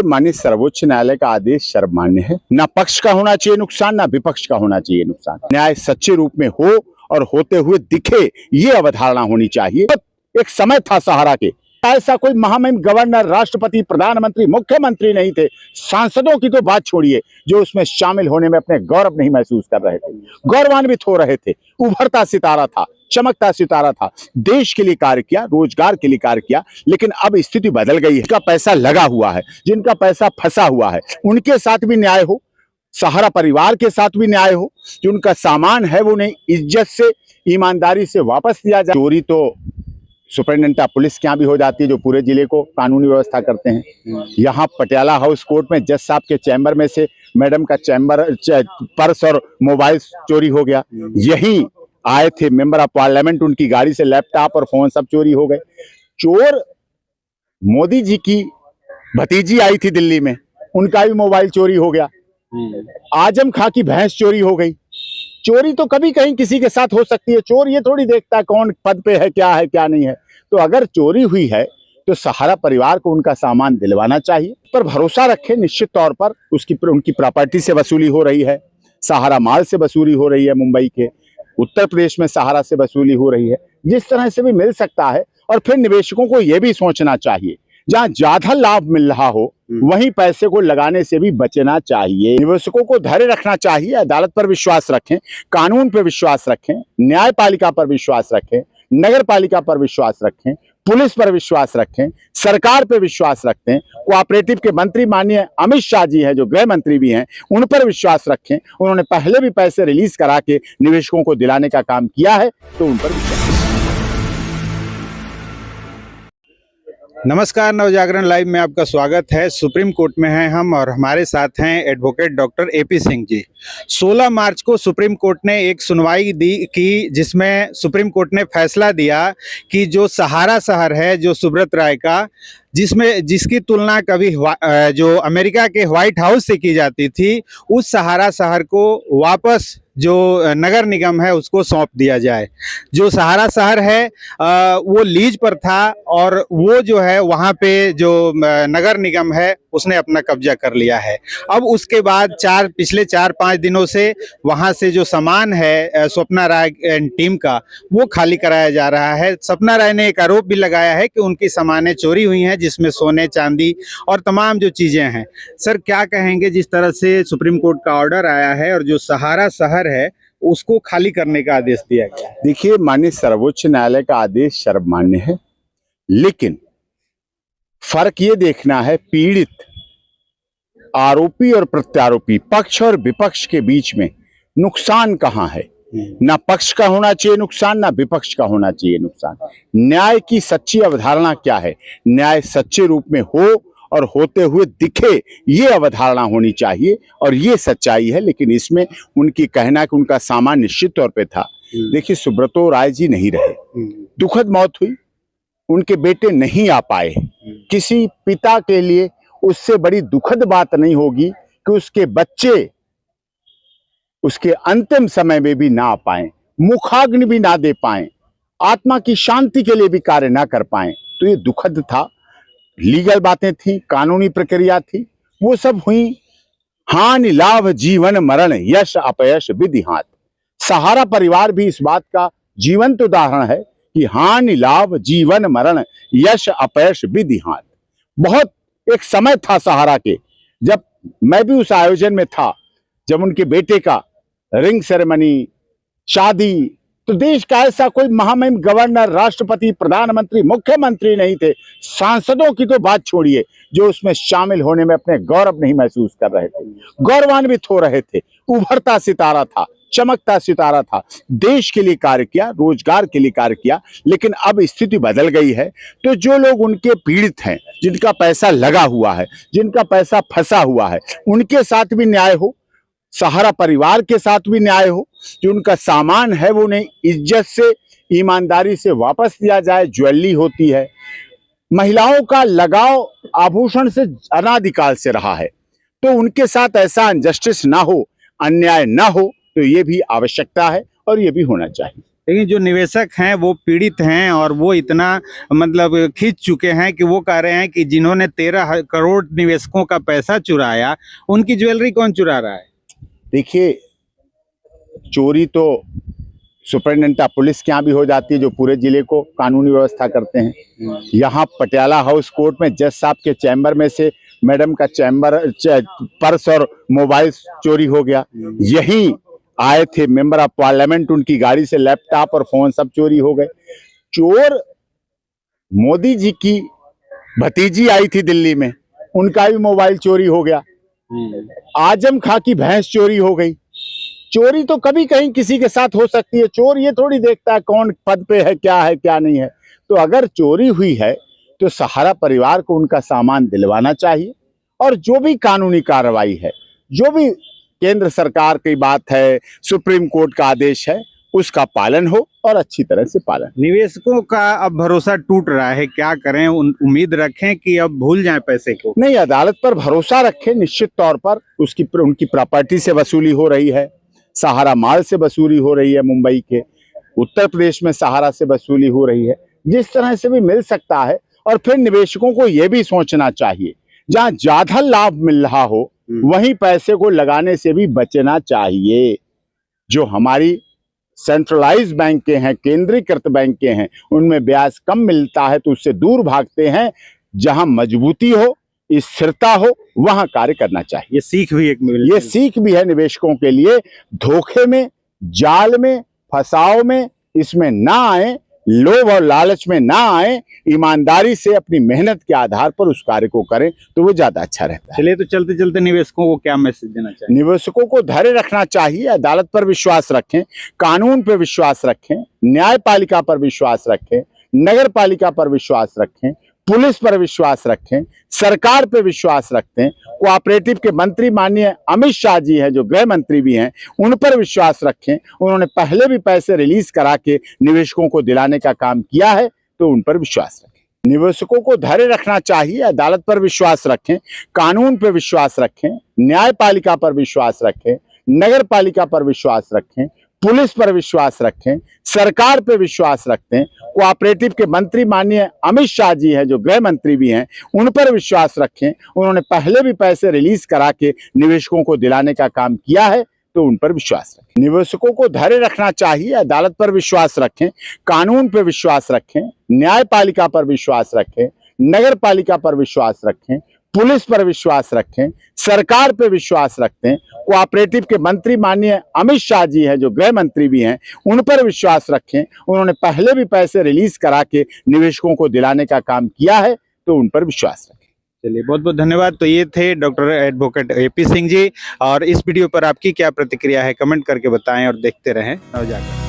माननीय सर्वोच्च न्यायालय का आदेश सर्वमान्य है। ना पक्ष का होना चाहिए नुकसान, ना विपक्ष का होना चाहिए नुकसान। न्याय सच्चे रूप में हो और होते हुए दिखे, ये अवधारणा होनी चाहिए। एक समय था सहारा के, ऐसा कोई महामहिम गवर्नर, राष्ट्रपति, प्रधानमंत्री, मुख्यमंत्री नहीं थे। सांसदों की तो बात छोड़िए, जो उसमें शामिल होने में अपने गौरव नहीं महसूस कर रहे थे, गौरवान्वित हो रहे थे। उभरता सितारा था, चमकता सितारा था, देश के लिए कार्य किया, रोजगार के लिए कार्य किया। लेकिन अब स्थिति बदल गई है। जिनका पैसा लगा हुआ है, जिनका पैसा फंसा हुआ है, उनके साथ भी न्याय हो, सहारा परिवार के साथ भी न्याय हो। जो उनका सामान है वो उन्हें इज्जत से, ईमानदारी से वापस दिया जाए। चोरी तो सुपरिटेंडेंट ऑफ पुलिस के यहाँ भी हो जाती है, जो पूरे जिले को कानूनी व्यवस्था करते हैं। यहाँ पटियाला हाउस कोर्ट में जज साहब के चैम्बर में से मैडम का पर्स और मोबाइल चोरी हो गया। यही आए थे मेंबर ऑफ पार्लियामेंट, उनकी गाड़ी से लैपटॉप और फोन सब चोरी हो गए। चोर मोदी जी की भतीजी आई थी दिल्ली में, उनका भी मोबाइल चोरी हो गया। आजम खां की भैंस चोरी हो गई। चोरी तो कभी कहीं किसी के साथ हो सकती है। चोर ये थोड़ी देखता है कौन पद पे है, क्या नहीं है। तो अगर चोरी हुई है तो सहारा परिवार को उनका सामान दिलवाना चाहिए, पर भरोसा रखें। निश्चित तौर पर उनकी प्रॉपर्टी से वसूली हो रही है, सहारा माल से वसूली हो रही है, मुंबई के, उत्तर प्रदेश में सहारा से वसूली हो रही है। जिस तरह से भी मिल सकता है। और फिर निवेशकों को यह भी सोचना चाहिए, जहां ज्यादा लाभ मिल रहा हो वहीं पैसे को लगाने से भी बचना चाहिए। निवेशकों को धैर्य रखना चाहिए, अदालत पर विश्वास रखें, कानून पर विश्वास रखें, न्यायपालिका पर विश्वास रखें, नगर पालिका पर विश्वास रखें, पुलिस पर विश्वास रखें, सरकार पर विश्वास रखें। कोऑपरेटिव के मंत्री माननीय अमित शाह जी हैं, जो गृह मंत्री भी हैं, उन पर विश्वास रखें। उन्होंने पहले भी पैसे रिलीज करा के निवेशकों को दिलाने का काम किया है, तो उन पर विश्वास। नमस्कार, नवजागरण लाइव में आपका स्वागत है। सुप्रीम कोर्ट में हैं हम और हमारे साथ हैं advocate doctor AP Singh ji. 16 मार्च को सुप्रीम कोर्ट ने एक सुनवाई की, जिसमें सुप्रीम कोर्ट ने फैसला दिया कि जो सहारा शहर है, जो सुब्रत राय का, जिसकी तुलना कभी जो अमेरिका के व्हाइट हाउस से की जाती थी, उस सहारा शहर को वापस जो नगर निगम है उसको सौंप दिया जाए। जो सहारा शहर है वो लीज पर था और वो जो है वहाँ पे जो नगर निगम है उसने अपना कब्जा कर लिया है। अब उसके बाद पिछले 4-5 दिनों से वहाँ से जो सामान है स्वप्ना राय एंड टीम का, वो खाली कराया जा रहा है। स्वप्ना राय ने एक आरोप भी लगाया है कि उनकी सामानें चोरी हुई हैं, जिसमें सोने, चांदी और तमाम जो चीजें हैं। सर, क्या कहेंगे जिस तरह से सुप्रीम कोर्ट का ऑर्डर आया है और जो सहारा शहर है उसको खाली करने का आदेश दिया गया है? देखिए, माननीय सर्वोच्च न्यायालय का आदेश सर्वमान्य है, लेकिन फर्क ये देखना है, पीड़ित, आरोपी और प्रत्यारोपी, पक्ष और विपक्ष के बीच में नुकसान कहाँ है। ना पक्ष का होना चाहिए नुकसान, ना विपक्ष का होना चाहिए नुकसान। न्याय की सच्ची अवधारणा क्या है? न्याय सच्चे रूप में हो और होते हुए दिखे, ये अवधारणा होनी चाहिए, और ये सच्चाई है। लेकिन इसमें उनकी कहना कि उनका सामान निश्चित तौर पे था। देखिए, सुब्रतो राय जी नहीं रहे, दुखद मौत हुई, उनके बेटे नहीं आ पाए। किसी पिता के लिए उससे बड़ी दुखद बात नहीं होगी कि उसके बच्चे उसके अंतिम समय में भी ना आ पाए, मुखाग्नि भी ना दे पाए, आत्मा की शांति के लिए भी कार्य ना कर पाए। तो ये दुखद था। लीगल बातें थी, कानूनी प्रक्रिया थी, वो सब हुई। हानि लाभ जीवन मरण, यश अपयश विधि हाथ। सहारा परिवार भी इस बात का जीवंत उदाहरण है कि हानि लाभ जीवन मरण, यश अपयश विधि हाथ। बहुत एक समय था सहारा के, जब मैं भी उस आयोजन में था, जब उनके बेटे का रिंग सेरेमनी, शादी, तो देश का ऐसा कोई महामहिम गवर्नर, राष्ट्रपति, प्रधानमंत्री, मुख्यमंत्री नहीं थे। सांसदों की तो बात छोड़िए, जो उसमें शामिल होने में अपने गौरव नहीं महसूस कर रहे थे, गौरवान्वित हो रहे थे। उभरता सितारा था, चमकता सितारा था, देश के लिए कार्य किया, रोजगार के लिए कार्य किया। लेकिन अब स्थिति बदल गई है। तो जो लोग उनके पीड़ित हैं, जिनका पैसा लगा हुआ है, जिनका पैसा फंसा हुआ है, उनके साथ भी न्याय हो, सहारा परिवार के साथ भी न्याय हो। जो उनका सामान है वो उन्हें इज्जत से, ईमानदारी से वापस दिया जाए। ज्वेलरी होती है, महिलाओं का लगाव आभूषण से अनादिकाल से रहा है, तो उनके साथ ऐसा अनजस्टिस ना हो, अन्याय ना हो, तो ये भी आवश्यकता है और ये भी होना चाहिए। लेकिन जो निवेशक हैं वो पीड़ित हैं और वो इतना मतलब खींच चुके हैं कि वो कह रहे हैं कि जिन्होंने 13 करोड़ निवेशकों का पैसा चुराया उनकी ज्वेलरी कौन चुरा रहा है। देखिए, चोरी तो सुपरिटेंडेंट ऑफ पुलिस के यहाँ भी हो जाती है, जो पूरे जिले को कानूनी व्यवस्था करते हैं। यहाँ पटियाला हाउस कोर्ट में जज साहब के चैम्बर में से मैडम का पर्स और मोबाइल चोरी हो गया। यही आए थे मेंबर ऑफ पार्लियामेंट, उनकी गाड़ी से लैपटॉप और फोन सब चोरी हो गए। चोर मोदी जी की भतीजी आई थी दिल्ली में, उनका भी मोबाइल चोरी हो गया। आजम खां की भैंस चोरी हो गई। चोरी तो कभी कहीं किसी के साथ हो सकती है। चोर ये थोड़ी देखता है कौन पद पे है क्या नहीं है। तो अगर चोरी हुई है तो सहारा परिवार को उनका सामान दिलवाना चाहिए, और जो भी कानूनी कार्रवाई है, जो भी केंद्र सरकार की बात है, सुप्रीम कोर्ट का आदेश है, उसका पालन हो और अच्छी तरह से पालन। निवेशकों का अब भरोसा टूट रहा है, क्या करें? उम्मीद रखें कि अब भूल जाएं पैसे को? नहीं, अदालत पर भरोसा रखें। निश्चित तौर पर उनकी प्रॉपर्टी से वसूली हो रही है, सहारा माल से वसूली हो रही है, मुंबई के, उत्तर प्रदेश में सहारा से वसूली हो रही है, जिस तरह से भी मिल सकता है। और फिर निवेशकों को यह भी सोचना चाहिए, जहां ज्यादा लाभ मिल रहा हो वहीं पैसे को लगाने से भी बचना चाहिए। जो हमारी सेंट्रलाइज बैंकें हैं, केंद्रीकृत बैंकें हैं, उनमें ब्याज कम मिलता है तो उससे दूर भागते हैं। जहां मजबूती हो, स्थिरता हो, वहां कार्य करना चाहिए। ये सीख भी ये सीख भी है निवेशकों के लिए। धोखे में, जाल में, फसाव में इसमें ना आए, लोभ और लालच में ना आए, ईमानदारी से अपनी मेहनत के आधार पर उस कार्य को करें तो वो ज्यादा अच्छा रहता है। चलिए, तो चलते चलते निवेशकों को क्या मैसेज देना चाहिए? निवेशकों को धैर्य रखना चाहिए, अदालत पर विश्वास रखें, कानून पर विश्वास रखें, न्यायपालिका पर विश्वास रखें, नगर पालिका पर विश्वास रखें, पुलिस पर विश्वास रखें, सरकार पर विश्वास रखें, कोऑपरेटिव के मंत्री माननीय अमित शाह जी हैं, जो गृह मंत्री भी हैं, उन पर विश्वास रखें। उन्होंने पहले भी पैसे रिलीज करा के निवेशकों को दिलाने का काम किया है, तो उन पर विश्वास रखें। निवेशकों को धैर्य रखना चाहिए, अदालत पर विश्वास रखें, कानून पर विश्वास रखें, न्यायपालिका पर विश्वास रखें, नगर पालिका पर विश्वास रखें, पुलिस पर विश्वास रखें, सरकार पर विश्वास रखें, कोऑपरेटिव के मंत्री माननीय अमित शाह जी हैं, जो गृह मंत्री भी हैं, उन पर विश्वास रखें। उन्होंने पहले भी पैसे रिलीज करा के निवेशकों को दिलाने का काम किया है, तो उन पर विश्वास रखें। निवेशकों को धैर्य रखना चाहिए, अदालत पर विश्वास रखें, कानून पर विश्वास रखें, न्यायपालिका पर विश्वास रखें, नगर पालिका पर विश्वास रखें, पुलिस पर विश्वास रखें, सरकार पर विश्वास रखें, कोऑपरेटिव के मंत्री माननीय अमित शाह जी हैं, जो गृह मंत्री भी हैं, उन पर विश्वास रखें। उन्होंने पहले भी पैसे रिलीज करा के निवेशकों को दिलाने का काम किया है, तो उन पर विश्वास रखें। चलिए, बहुत बहुत धन्यवाद। तो ये थे doctor advocate AP Singh ji, और इस वीडियो पर आपकी क्या प्रतिक्रिया है कमेंट करके बताएं और देखते रहें नवजागरण।